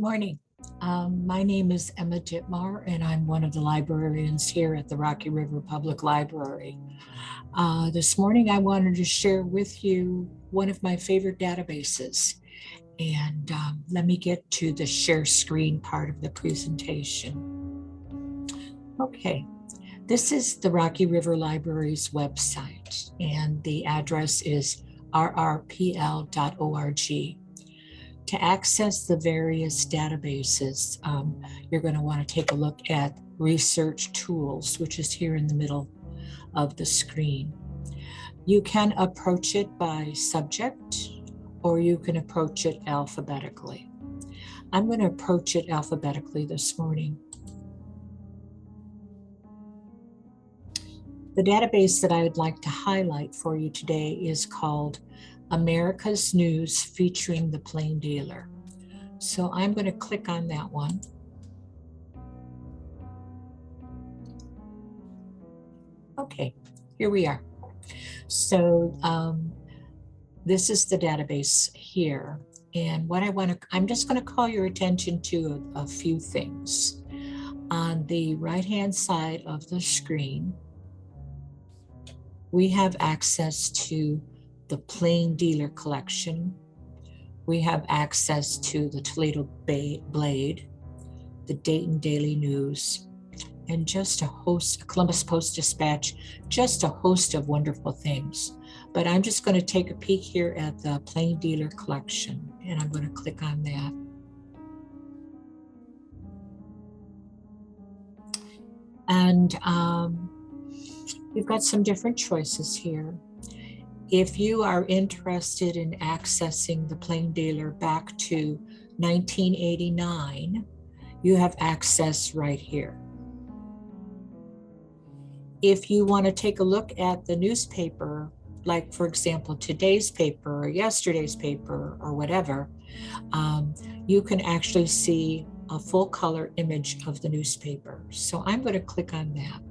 morning. My name is Emma Dittmar, and I'm one of the librarians here at the Rocky River Public Library. This morning, I wanted to share with you one of my favorite databases. And let me get to the share screen part of the presentation. Okay, this is the Rocky River Library's website, and the address is rrpl.org. To access the various databases, you're going to want to take a look at Research Tools, which is here in the middle of the screen. You can approach it by subject, or you can approach it alphabetically. I'm going to approach it alphabetically this morning. The database that I would like to highlight for you today is called America's News Featuring the Plain Dealer. So I'm going to click on that one. Okay, here we are. So this is the database here. And what I'm just going to call your attention to a few things. On the right-hand side of the screen, we have access to the Plain Dealer collection. We have access to the Toledo Blade, the Dayton Daily News, and just a host, Columbus Post-Dispatch, just a host of wonderful things. But I'm just going to take a peek here at the Plain Dealer collection, and I'm going to click on that. And we've got some different choices here. If you are interested in accessing the Plain Dealer back to 1989, you have access right here. If you want to take a look at the newspaper, like for example, today's paper or yesterday's paper or whatever, you can actually see a full color image of the newspaper. So I'm going to click on that.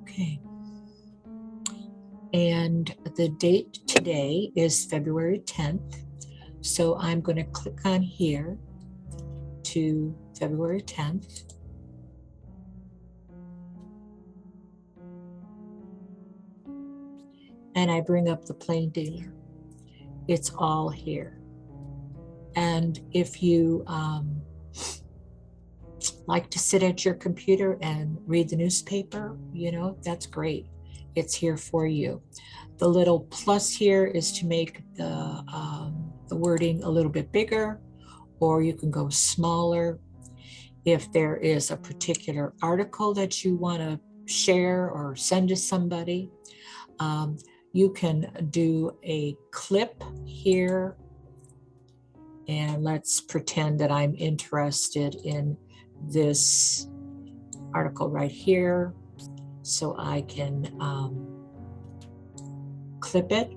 Okay. And the date today is February 10th. So I'm going to click on here to February 10th. And I bring up the Plain Dealer. It's all here. And if you like to sit at your computer and read the newspaper, that's great. It's here for you. The little plus here is to make the wording a little bit bigger, or you can go smaller. If there is a particular article that you want to share or send to somebody, you can do a clip here. And let's pretend that I'm interested in this article right here. So I can clip it.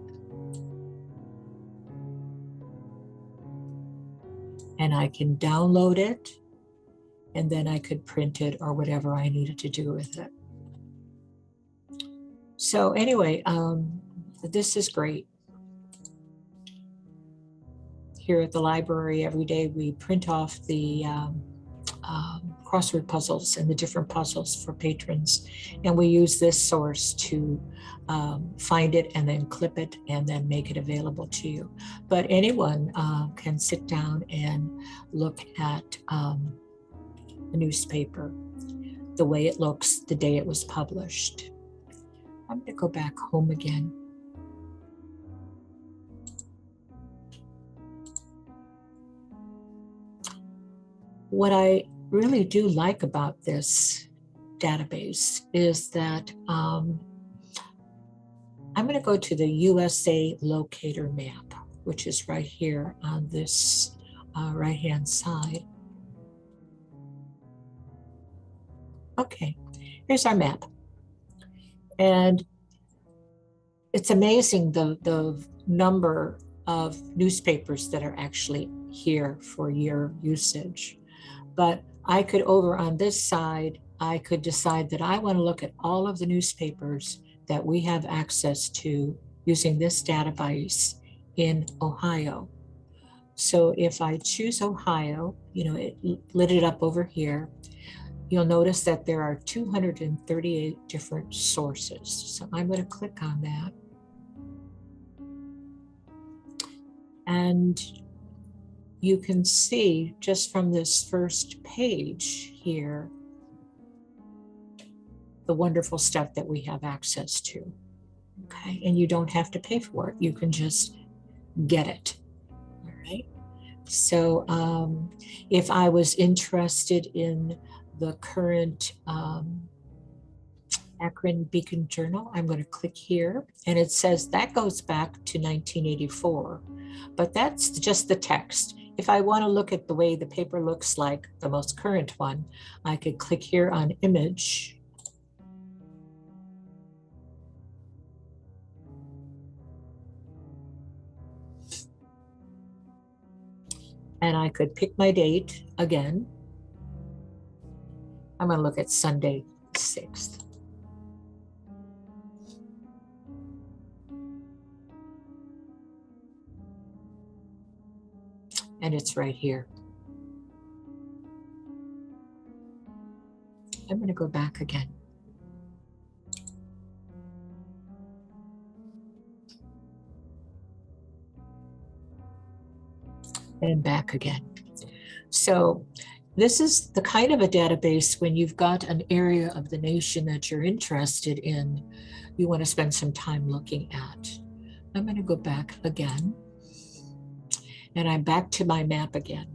And I can download it. And then I could print it or whatever I needed to do with it. So anyway, this is great. Here at the library every day, we print off the crossword puzzles and the different puzzles for patrons. And we use this source to find it and then clip it and then make it available to you. But anyone can sit down and look at the newspaper, the way it looks the day it was published. I'm going to go back home again. What I really do like about this database is that I'm going to go to the USA locator map, which is right here on this right-hand side. Okay, here's our map. And it's amazing the number of newspapers that are actually here for your usage. But I could, over on this side, I could decide that I want to look at all of the newspapers that we have access to using this database in Ohio. So if I choose Ohio, it lit it up over here. You'll notice that there are 238 different sources. So I'm going to click on that. And you can see just from this first page here, the wonderful stuff that we have access to. Okay, and you don't have to pay for it. You can just get it. All right. So if I was interested in the current Akron Beacon Journal, I'm going to click here, and it says that goes back to 1984, but that's just the text. If I want to look at the way the paper looks like, the most current one, I could click here on image. And I could pick my date again. I'm going to look at Sunday 6th. And it's right here. I'm going to go back again. And back again. So this is the kind of a database when you've got an area of the nation that you're interested in, you want to spend some time looking at. I'm going to go back again. And I'm back to my map again.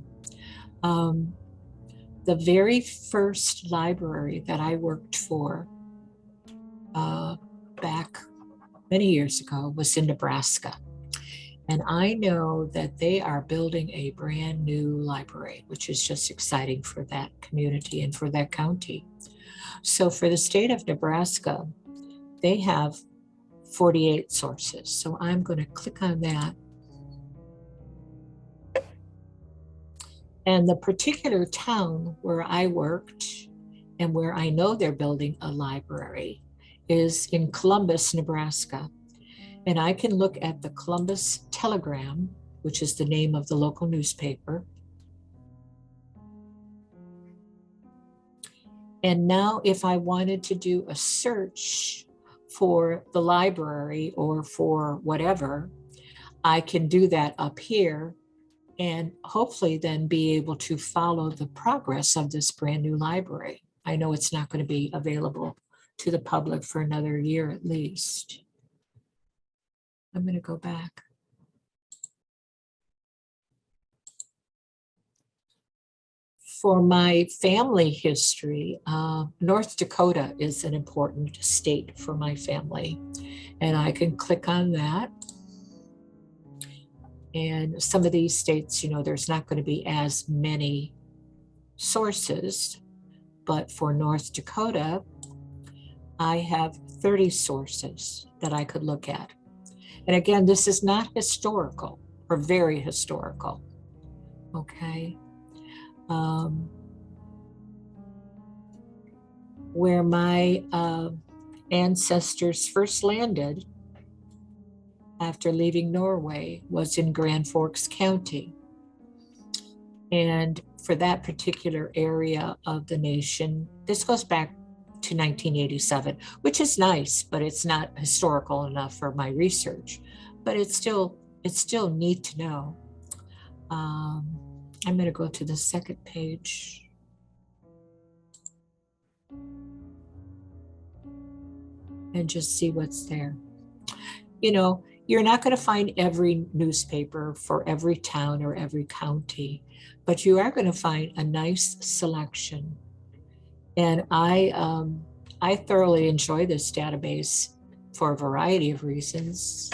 The very first library that I worked for back many years ago was in Nebraska. And I know that they are building a brand new library, which is just exciting for that community and for that county. So for the state of Nebraska, they have 48 sources. So I'm going to click on that. And the particular town where I worked and where I know they're building a library is in Columbus, Nebraska. And I can look at the Columbus Telegram, which is the name of the local newspaper. And now if I wanted to do a search for the library or for whatever, I can do that up here and hopefully then be able to follow the progress of this brand new library. I know it's not going to be available to the public for another year at least. I'm going to go back. For my family history, North Dakota is an important state for my family. And I can click on that. And some of these states, there's not going to be as many sources. But for North Dakota, I have 30 sources that I could look at. And again, this is not historical or very historical. Okay. Where my ancestors first landed after leaving Norway was in Grand Forks County. And for that particular area of the nation, this goes back to 1987, which is nice, but it's not historical enough for my research. But it's still neat to know. I'm going to go to the second page. And just see what's there. You're not going to find every newspaper for every town or every county, but you are going to find a nice selection. And I thoroughly enjoy this database for a variety of reasons.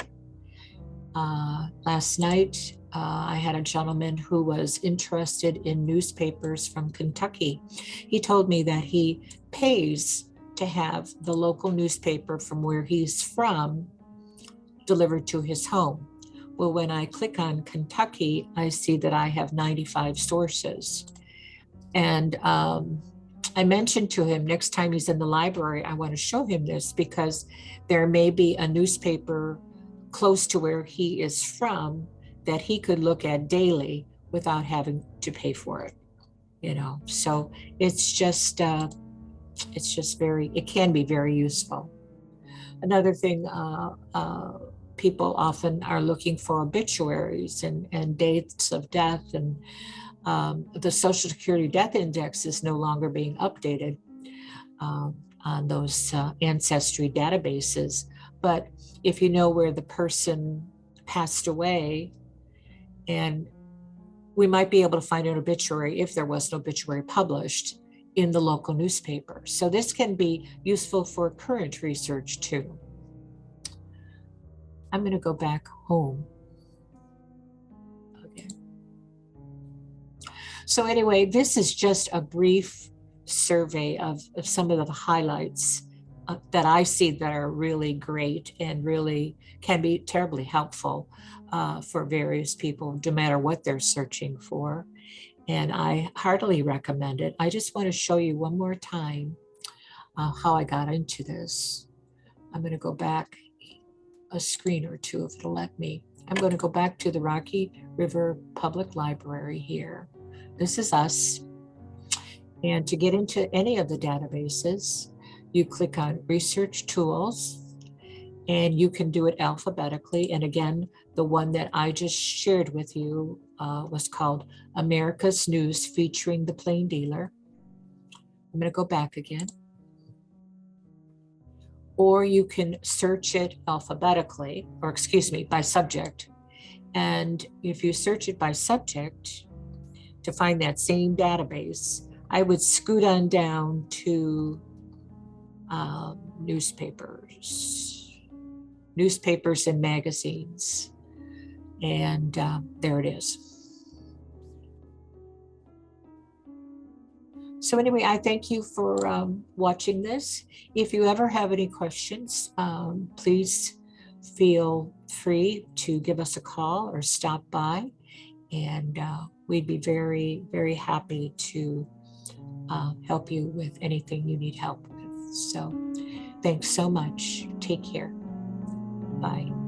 Last night, I had a gentleman who was interested in newspapers from Kentucky. He told me that he pays to have the local newspaper from where he's from delivered to his home. Well, when I click on Kentucky, I see that I have 95 sources. And I mentioned to him next time he's in the library, I want to show him this because there may be a newspaper close to where he is from that he could look at daily without having to pay for it, you know. So it's just very, it can be very useful. Another thing, people often are looking for obituaries and dates of death, and the Social Security Death Index is no longer being updated on those ancestry databases. But if you know where the person passed away, and we might be able to find an obituary if there was an obituary published in the local newspaper. So this can be useful for current research too. I'm going to go back home. Okay. So anyway, this is just a brief survey of some of the highlights that I see that are really great and really can be terribly helpful for various people, no matter what they're searching for. And I heartily recommend it. I just want to show you one more time how I got into this. I'm going to go back a screen or two if it'll let me. I'm going to go back to the Rocky River Public Library here. This is us. And to get into any of the databases, you click on Research Tools, and you can do it alphabetically. And again, the one that I just shared with you was called America's News Featuring the Plain Dealer. I'm going to go back again. Or you can search it alphabetically, or excuse me, by subject. And if you search it by subject to find that same database, I would scoot on down to newspapers and magazines. And there it is. So anyway, I thank you for watching this. If you ever have any questions, please feel free to give us a call or stop by, and we'd be very, very happy to help you with anything you need help with. So thanks so much. Take care. Bye.